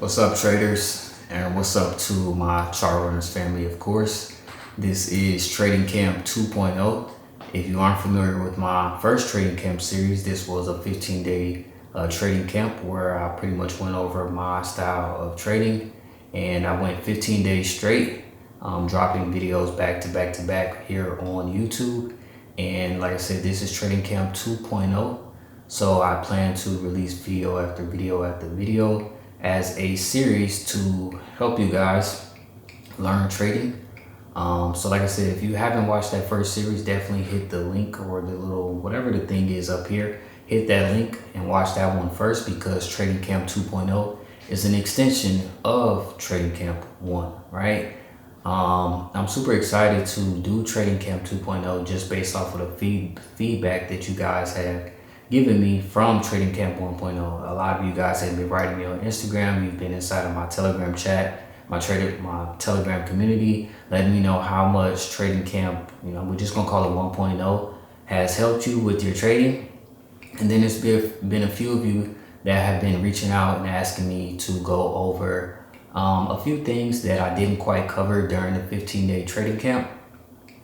What's up, traders? And what's up to my chart runners family, of course. This is Trading Camp 2.0. If you aren't familiar with my first Trading Camp series, this was a 15-day trading camp where I pretty much went over my style of trading. And I went 15 days straight, dropping videos back to back to back here on YouTube. And like I said, this is Trading Camp 2.0. So I plan to release video after video after video as a series to help you guys learn trading. So like I said, if you haven't watched that first series, definitely hit the link or the little, whatever the thing is up here, hit that link and watch that one first, because Trading Camp 2.0 is an extension of Trading Camp 1, right? I'm super excited to do Trading Camp 2.0 just based off of the feedback that you guys have given me from Trading Camp 1.0. A lot of you guys have been writing me on Instagram. You've been inside of my Telegram chat, my Telegram community, letting me know how much Trading Camp, we're just gonna call it 1.0, has helped you with your trading. And then there's been a few of you that have been reaching out and asking me to go over a few things that I didn't quite cover during the 15-day trading camp.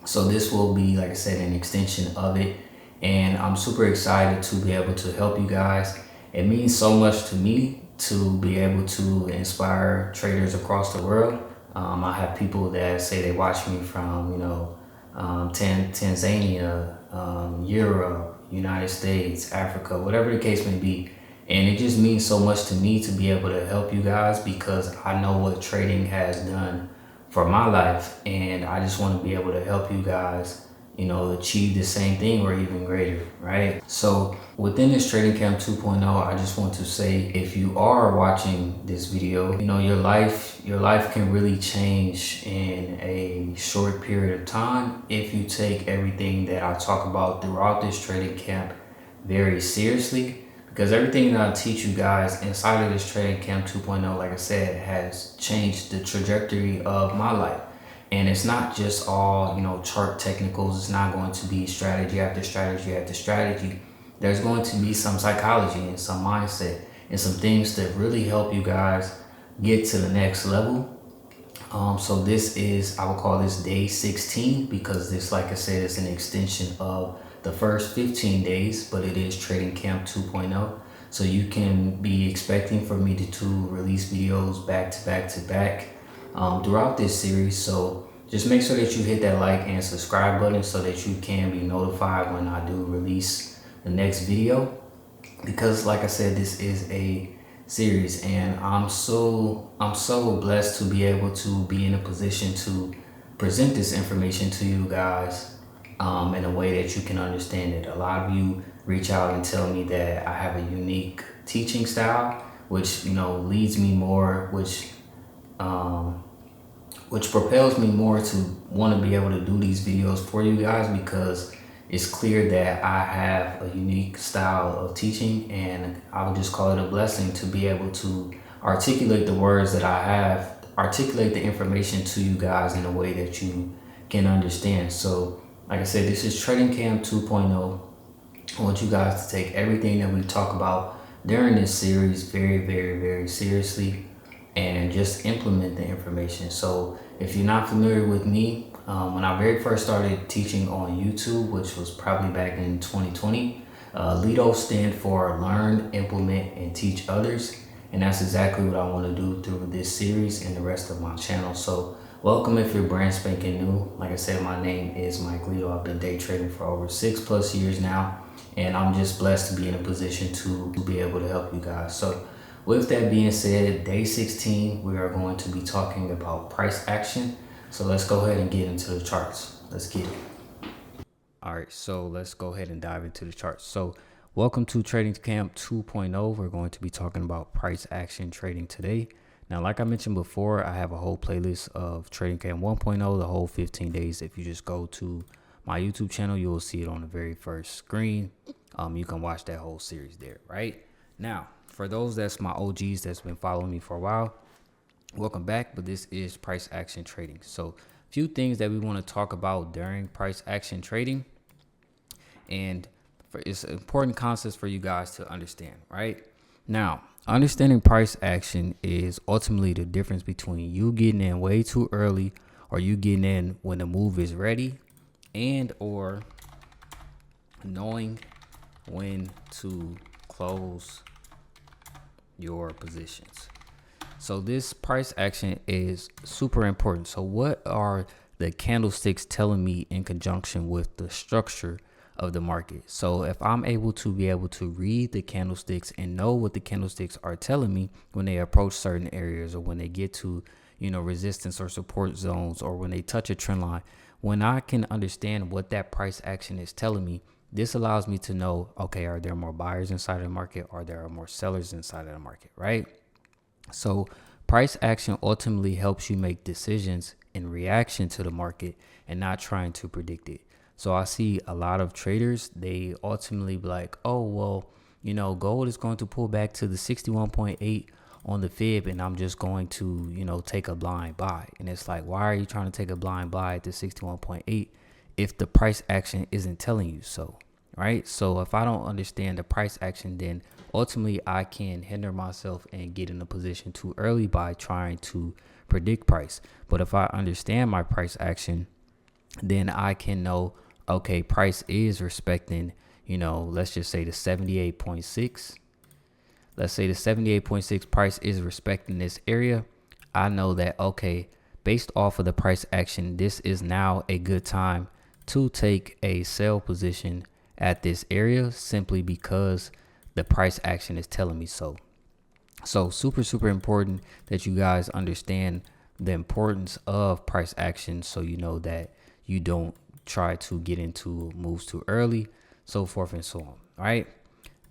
So this will be, like I said, an extension of it. And I'm super excited to be able to help you guys. It means so much to me to be able to inspire traders across the world. I have people that say they watch me from, Tanzania, Europe, United States, Africa, whatever the case may be. And it just means so much to me to be able to help you guys, because I know what trading has done for my life. And I just want to be able to help you guys achieve the same thing or even greater, right? So within this Trading Camp 2.0, I just want to say, if you are watching this video, your life can really change in a short period of time if you take everything that I talk about throughout this trading camp very seriously. Because everything that I teach you guys inside of this Trading Camp 2.0, like I said, has changed the trajectory of my life. And it's not just all, chart technicals. It's not going to be strategy after strategy after strategy. There's going to be some psychology and some mindset and some things that really help you guys get to the next level. So this is, I would call this day 16, because this, like I said, is an extension of the first 15 days, but it is Trading Camp 2.0. So you can be expecting for me to release videos back to back to back throughout this series. So just make sure that you hit that like and subscribe button so that you can be notified when I do release the next video, because like I said, this is a series, and I'm so blessed to be able to be in a position to present this information to you guys in a way that you can understand it. A lot of you reach out and tell me that I have a unique teaching style, which leads me more, which propels me more to want to be able to do these videos for you guys, because it's clear that I have a unique style of teaching, and I would just call it a blessing to be able to articulate the words that I have, articulate the information to you guys in a way that you can understand. So like I said, this is Trading Camp 2.0. I want you guys to take everything that we talk about during this series very, very, very seriously, and just implement the information. So if you're not familiar with me, when I very first started teaching on YouTube, which was probably back in 2020, LITO stand for Learn, Implement, and Teach Others. And that's exactly what I want to do through this series and the rest of my channel. So welcome if you're brand spanking new. Like I said, my name is Mike.lito. I've been day trading for over 6+ years now, and I'm just blessed to be in a position to be able to help you guys. So with that being said, day 16, we are going to be talking about price action. So let's go ahead and get into the charts. Let's get it. All right, so let's go ahead and dive into the charts. So welcome to Trading Camp 2.0. We're going to be talking about price action trading today. Now, like I mentioned before, I have a whole playlist of Trading Camp 1.0, the whole 15 days. If you just go to my YouTube channel, you will see it on the very first screen. You can watch that whole series there, right? Now, for those that's my OGs that's been following me for a while, welcome back. But this is price action trading. So a few things that we want to talk about during price action trading, and it's important concepts for you guys to understand, right? Now, understanding price action is ultimately the difference between you getting in way too early or you getting in when the move is ready, and or knowing when to close your positions. So this price action is super important. So what are the candlesticks telling me in conjunction with the structure of the market? So if I'm able to read the candlesticks and know what the candlesticks are telling me when they approach certain areas, or when they get to, resistance or support zones, or when they touch a trend line, when I can understand what that price action is telling me, this allows me to know, okay, are there more buyers inside of the market? Are there more sellers inside of the market, right? So price action ultimately helps you make decisions in reaction to the market and not trying to predict it. So I see a lot of traders, they ultimately be like, oh, well, gold is going to pull back to the 61.8 on the fib, and I'm just going to, take a blind buy. And it's like, why are you trying to take a blind buy at the 61.8 if the price action isn't telling you so, right? So if I don't understand the price action, then ultimately I can hinder myself and get in a position too early by trying to predict price. But if I understand my price action, then I can know, okay, price is respecting, let's just say the 78.6. Let's say the 78.6 price is respecting this area. I know that, okay, based off of the price action, this is now a good time to take a sell position at this area, simply because the price action is telling me so. So super, super important that you guys understand the importance of price action, so you know that you don't try to get into moves too early, so forth and so on. All right.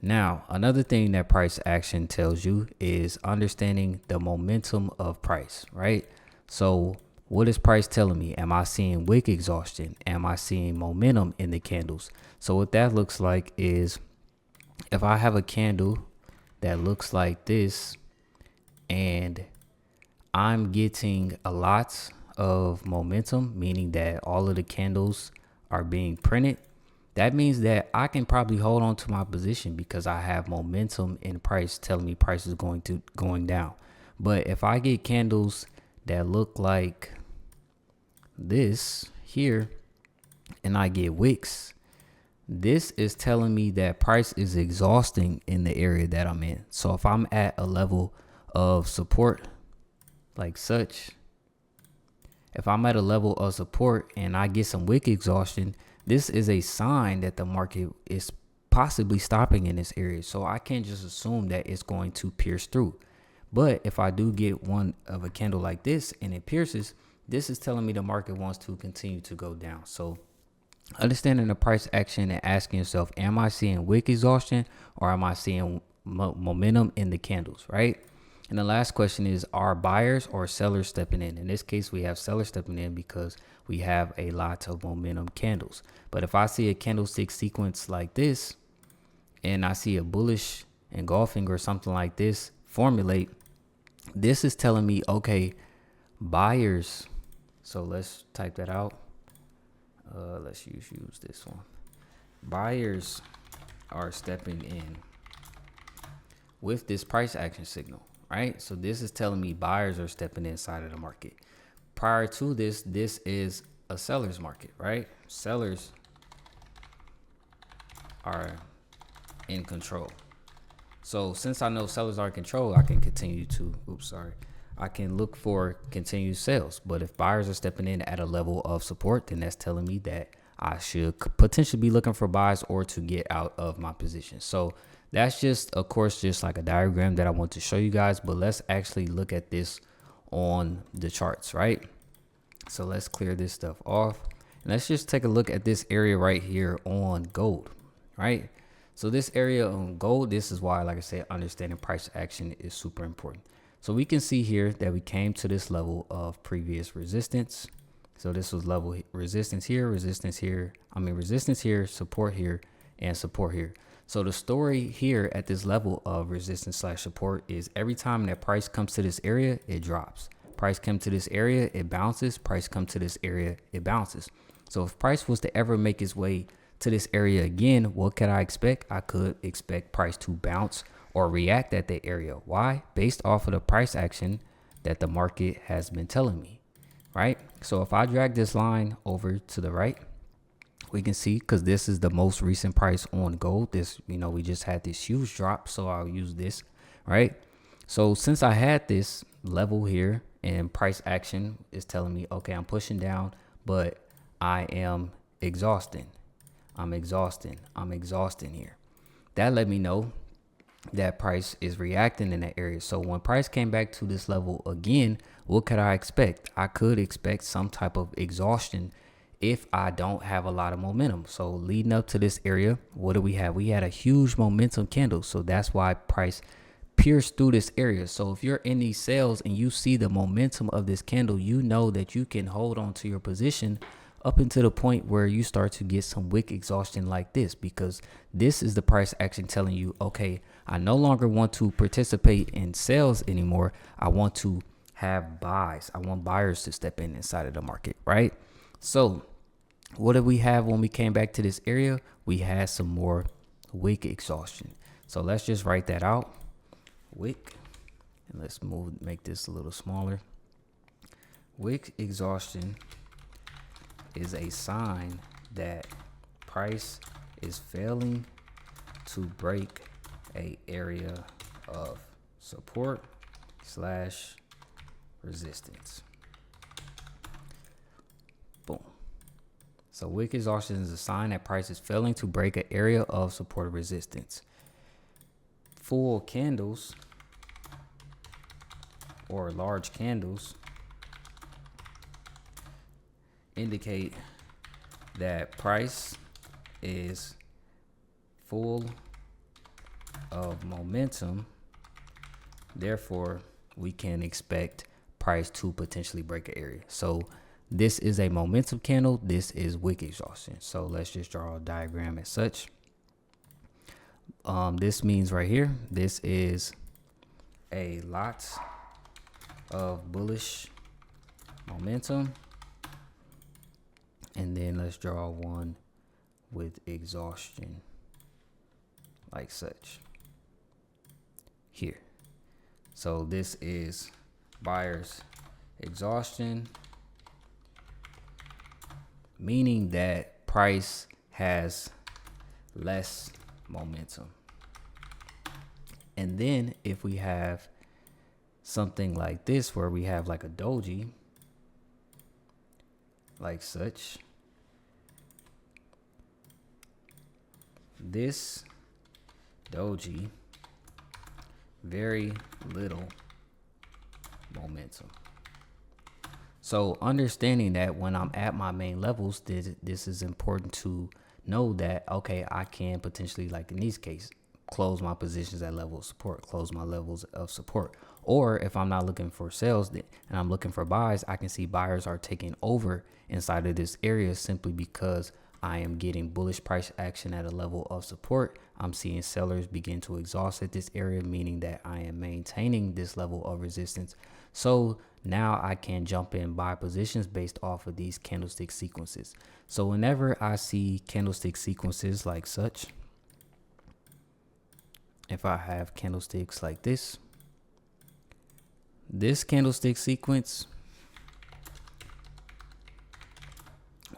Now, another thing that price action tells you is understanding the momentum of price, right? So what is price telling me? Am I seeing wick exhaustion? Am I seeing momentum in the candles? So what that looks like is, if I have a candle that looks like this and I'm getting a lot of momentum, meaning that all of the candles are being printed, that means that I can probably hold on to my position because I have momentum in price telling me price is going down. But if I get candles that look like this here and I get wicks, this is telling me that price is exhausting in the area that I'm in. So if I'm at a level of support like such, if I'm at a level of support and I get some wick exhaustion, this is a sign that the market is possibly stopping in this area. So I can't just assume that it's going to pierce through. But if I do get one of a candle like this and it pierces, this is telling me the market wants to continue to go down. So understanding the price action and asking yourself, am I seeing wick exhaustion or am I seeing momentum in the candles, right? And the last question is, are buyers or sellers stepping in? In this case, we have sellers stepping in because we have a lot of momentum candles. But if I see a candlestick sequence like this and I see a bullish engulfing or something like this formulate, this is telling me, okay, buyers. So let's type that out. Let's use this one. Buyers are stepping in with this price action signal, right? So this is telling me buyers are stepping inside of the market. Prior to this, this is a seller's market, right? Sellers are in control. So since I know sellers are in control, I can continue to, I can look for continued sales. But if buyers are stepping in at a level of support, then that's telling me that I should potentially be looking for buys or to get out of my position. So that's just, of course, just like a diagram that I want to show you guys. But let's actually look at this on the charts, right? So let's clear this stuff off. And let's just take a look at this area right here on gold, right? So this area on gold, this is why, like I said, understanding price action is super important. So we can see here that we came to this level of previous resistance. So this was level resistance here, resistance here, support here, and support here. So the story here at this level of resistance / support is every time that price comes to this area, it drops. Price comes to this area, it bounces. Price comes to this area, it bounces. So if price was to ever make its way to this area again, what could I expect? I could expect price to bounce or react at the area. Why? Based off of the price action that the market has been telling me, right? So if I drag this line over to the right, we can see, because this is the most recent price on gold. This, we just had this huge drop, so I'll use this, right? So since I had this level here and price action is telling me, okay, I'm pushing down, but I am exhausting. I'm exhausting here. That let me know that price is reacting in that area. So when price came back to this level again, what could I expect? I could expect some type of exhaustion if I don't have a lot of momentum. So leading up to this area, what do we have? We had a huge momentum candle. So that's why price pierced through this area. So if you're in these sales and you see the momentum of this candle, you know that you can hold on to your position up until the point where you start to get some wick exhaustion like this, because this is the price action telling you, okay, I no longer want to participate in sales anymore. I want to have buys. I want buyers to step in inside of the market, right? So what did we have when we came back to this area? We had some more wick exhaustion. So let's just write that out. Wick, and let's make this a little smaller. Wick exhaustion is a sign that price is failing to break a area of support / resistance. Boom. So wick exhaustion is a sign that price is failing to break an area of support or resistance. Full candles or large candles indicate that price is full of momentum. Therefore, we can expect price to potentially break an area. So this is a momentum candle. This is wick exhaustion. So let's just draw a diagram as such. This means right here, this is a lot of bullish momentum. And then let's draw one with exhaustion like such here. So this is buyer's exhaustion, meaning that price has less momentum. And then if we have something like this, where we have like a doji like such, this doji, very little momentum. So understanding that when I'm at my main levels, this is important to know that, okay, I can potentially, like in these cases, close my positions at level of support, close my levels of support. Or if I'm not looking for sales and I'm looking for buys, I can see buyers are taking over inside of this area simply because I am getting bullish price action at a level of support. I'm seeing sellers begin to exhaust at this area, meaning that I am maintaining this level of resistance. So now I can jump in buy positions based off of these candlestick sequences. So whenever I see candlestick sequences like such, if I have candlesticks like this candlestick sequence,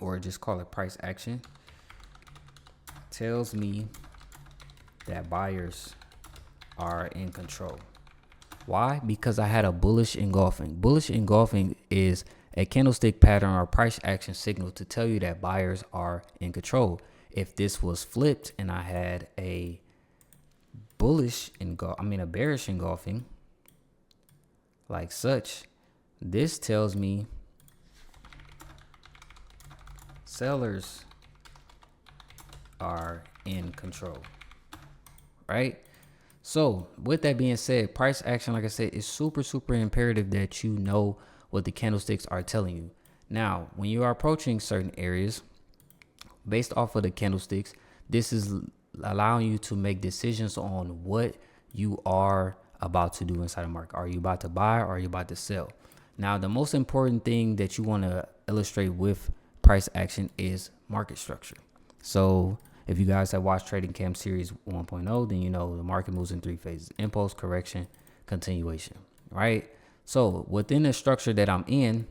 or just call it price action, tells me that buyers are in control. Why? Because I had a bullish engulfing. Bullish engulfing is a candlestick pattern or price action signal to tell you that buyers are in control. If this was flipped and I had a bearish engulfing like such, this tells me sellers are in control, right? So with that being said, price action, like I said, is super imperative that you know what the candlesticks are telling you. Now, when you are approaching certain areas based off of the candlesticks, this is allowing you to make decisions on what you are about to do inside the market. Are you about to buy or are you about to sell? Now, the most important thing that you want to illustrate with price action is market structure. So If you guys have watched Trading Camp Series 1.0, then you know the market moves in 3 phases: impulse, correction, continuation, right? So within the structure that I'm in,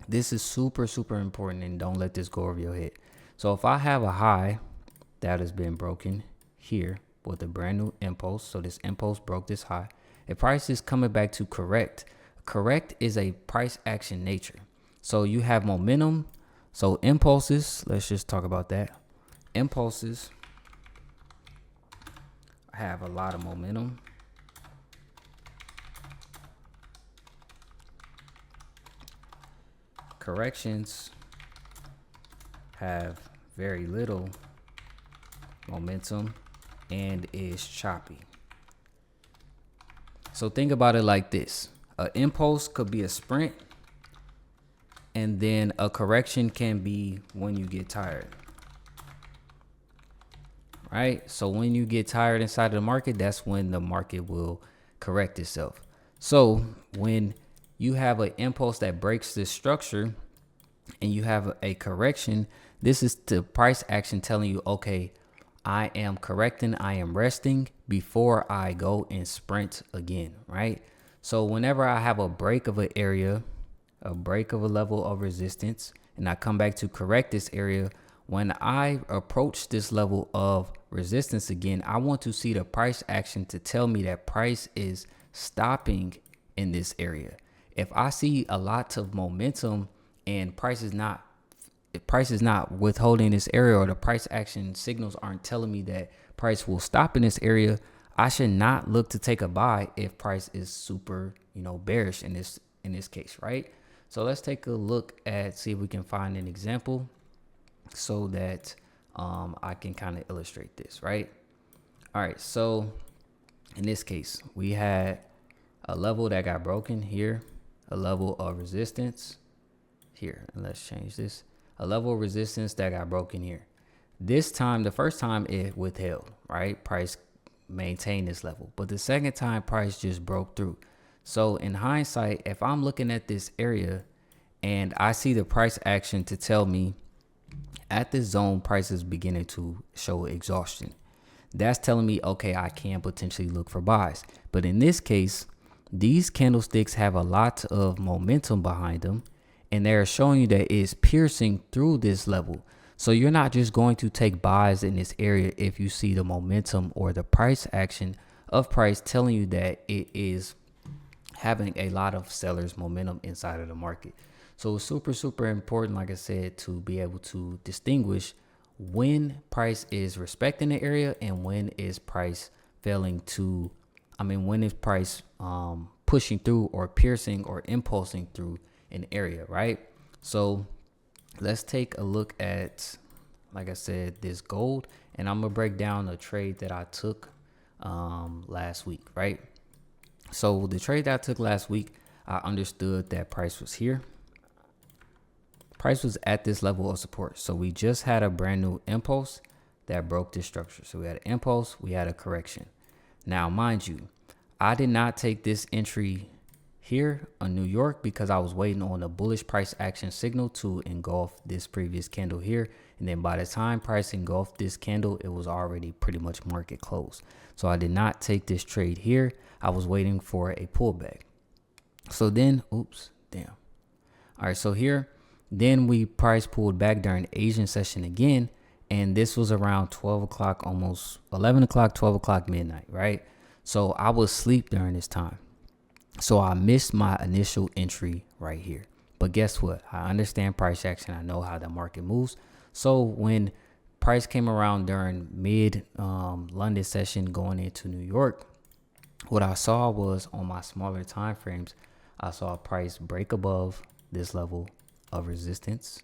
this is super, super important, and don't let this go over your head. So if I have a high that has been broken here with a brand new impulse, so this impulse broke this high, if price is coming back to correct is a price action nature. So you have momentum. So impulses, let's just talk about that. Impulses have a lot of momentum. Corrections have very little momentum and is choppy. So think about it like this. An impulse could be a sprint, and then a correction can be when you get tired. Right? So when you get tired inside of the market, that's when the market will correct itself. So when you have an impulse that breaks this structure and you have a correction, this is the price action telling you, okay, I am correcting, I am resting before I go and sprint again, right? So whenever I have a break of an area, a break of a level of resistance, and I come back to correct this area, when I approach this level of resistance again, I want to see the price action to tell me that price is stopping in this area. If I see a lot of momentum and price is not withholding this area, or the price action signals aren't telling me that price will stop in this area, I should not look to take a buy if price is super, bearish in this case, right? So let's take a look at, see if we can find an example so that I can kind of illustrate this, right? All right, so in this case, we had a level that got broken here, a level of resistance here, and let's change this. A level of resistance that got broken here. This time, the first time it withheld, right? Price maintained this level, but the second time price just broke through. So in hindsight, if I'm looking at this area and I see the price action to tell me at this zone, price is beginning to show exhaustion, that's telling me, okay, I can potentially look for buys. But in this case, these candlesticks have a lot of momentum behind them, and they're showing you that it's piercing through this level. So you're not just going to take buys in this area if you see the momentum or the price action of price telling you that it is having a lot of sellers momentum inside of the market. So it's super, super important, like I said, to be able to distinguish when price is respecting the area and when is price when is price pushing through or piercing or impulsing through an area, right? So let's take a look at, like I said, this gold, and I'm gonna break down a trade that I took last week, right? So the trade that I took last week, I understood that price was here. Price was at this level of support. So we just had a brand new impulse that broke this structure. So we had an impulse, we had a correction. Now, mind you, I did not take this entry here on New York because I was waiting on a bullish price action signal to engulf this previous candle here. And then by the time price engulfed this candle, it was already pretty much market closed. So I did not take this trade here. I was waiting for a pullback. So then, All right, so here, then we price pulled back during Asian session again. And this was around 12 o'clock, almost 11 o'clock, 12 o'clock midnight, right? So I was asleep during this time. So I missed my initial entry right here. But guess what? I understand price action. I know how the market moves. So when price came around during mid London session going into New York, what I saw was on my smaller time frames, I saw price break above this level of resistance.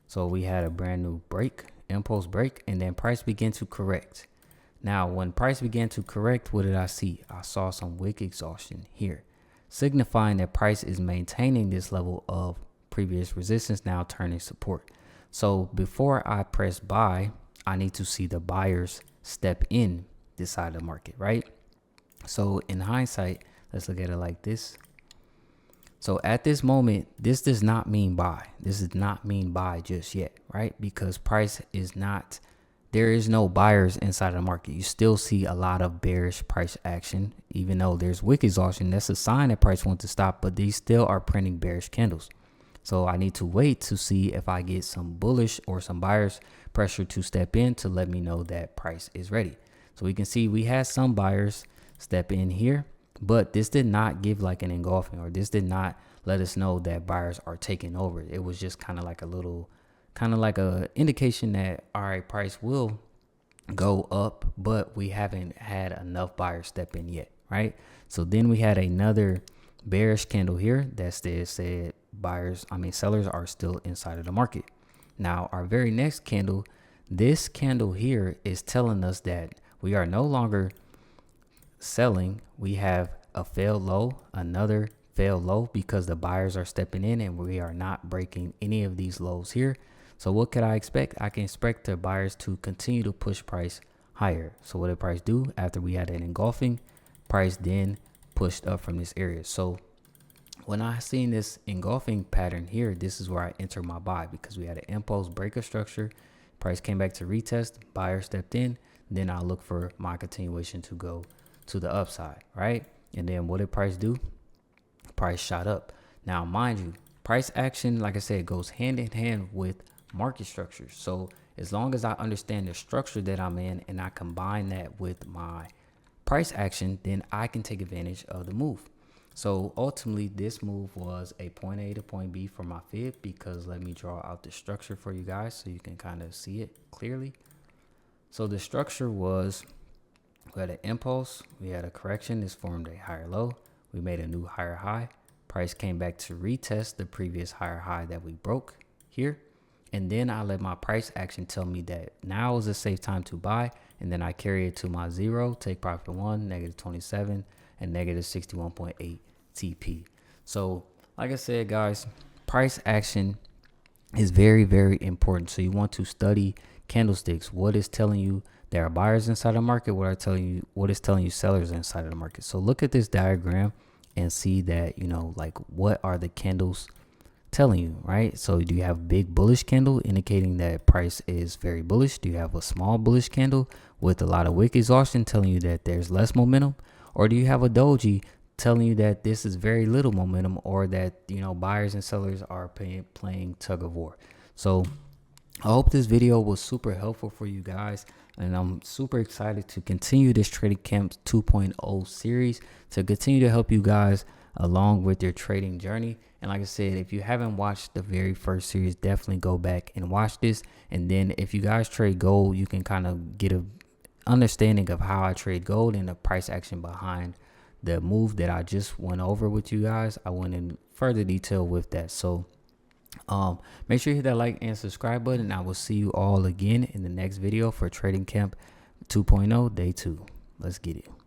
So we had a brand new break, impulse break, and then price began to correct. Now, when price began to correct, what did I see? I saw some wick exhaustion here, signifying that price is maintaining this level of previous resistance, now turning support. So before I press buy, I need to see the buyers step in this side of the market, right? So in hindsight, let's look at it like this. So at this moment, this does not mean buy. This does not mean buy just yet, right? Because price is not there is no buyers inside of the market. You still see a lot of bearish price action, even though there's wick exhaustion. That's a sign that price wants to stop, but these still are printing bearish candles. So I need to wait to see if I get some bullish or some buyers pressure to step in to let me know that price is ready. So we can see we had some buyers step in here, but this did not give like an engulfing, or this did not let us know that buyers are taking over. It was just kind of like a little, kind of like a indication that, all right, price will go up, but we haven't had enough buyers step in yet, right? So then we had another bearish candle here that said sellers are still inside of the market. Now our very next candle, this candle here is telling us that we are no longer selling. We have a failed low, another failed low, because the buyers are stepping in and we are not breaking any of these lows here. So what could I expect? I can expect the buyers to continue to push price higher. So what did price do after we had an engulfing? Price then pushed up from this area. So when I seen this engulfing pattern here, this is where I enter my buy, because we had an impulse breaker structure. Price came back to retest, buyer stepped in, then I'll look for my continuation to go to the upside, right? And then what did price do? Price shot up. Now, mind you, price action, like I said, goes hand in hand with market structure. So as long as I understand the structure that I'm in and I combine that with my price action, then I can take advantage of the move. So ultimately, this move was a point A to point B for my fib, because let me draw out the structure for you guys so you can kind of see it clearly. So the structure was, we had an impulse, we had a correction, this formed a higher low, we made a new higher high, price came back to retest the previous higher high that we broke here, and then I let my price action tell me that now is a safe time to buy, and then I carry it to my zero, take profit 1, negative 27, and negative 61.8 TP. So like I said, guys, price action is very, very important. So you want to study candlesticks. What is telling you there are buyers inside the market? What is telling you sellers inside of the market? So look at this diagram and see that, like, what are the candles telling you, right? So do you have a big bullish candle indicating that price is very bullish? Do you have a small bullish candle with a lot of wick exhaustion telling you that there's less momentum? Or do you have a doji telling you that this is very little momentum, or that, buyers and sellers are playing tug of war? So I hope this video was super helpful for you guys, and I'm super excited to continue this Trading Camp 2.0 series to continue to help you guys along with your trading journey. And like I said, if you haven't watched the very first series, definitely go back and watch this. And then if you guys trade gold, you can kind of get a understanding of how I trade gold and the price action behind the move that I just went over with you guys. I went in further detail with that. So make sure you hit that like and subscribe button, and I will see you all again in the next video for Trading Camp 2.0 day 2. Let's get it.